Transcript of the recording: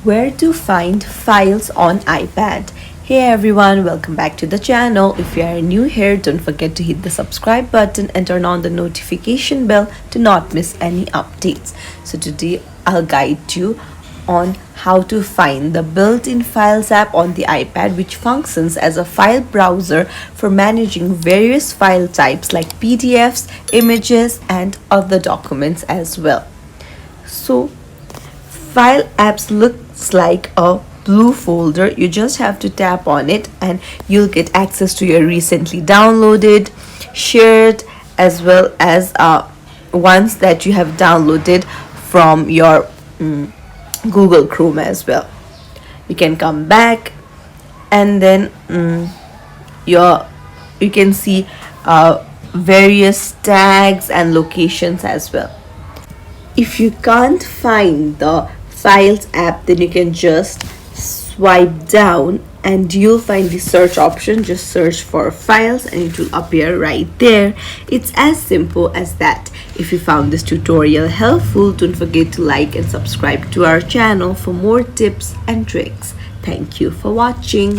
Where to find files on iPad. Hey everyone, welcome back to the channel. If you are new here, don't forget to hit the subscribe button and turn on the notification bell to not miss any updates. So today I'll guide you on how to find the built-in Files app on the iPad, which functions as a file browser for managing various file types like PDFs, images, and other documents as well. So File apps looks like a blue folder. You just have to tap on it and you'll get access to your recently downloaded, shared, as well as ones that you have downloaded from your Google Chrome as well. You can come back and then your you can see various tags and locations as well. If you can't find the Files app, then you can just swipe down and you'll find the search option. Just search for Files and it will appear right there. It's as simple as that. If you found this tutorial helpful, don't forget to like and subscribe to our channel for more tips and tricks. Thank you for watching.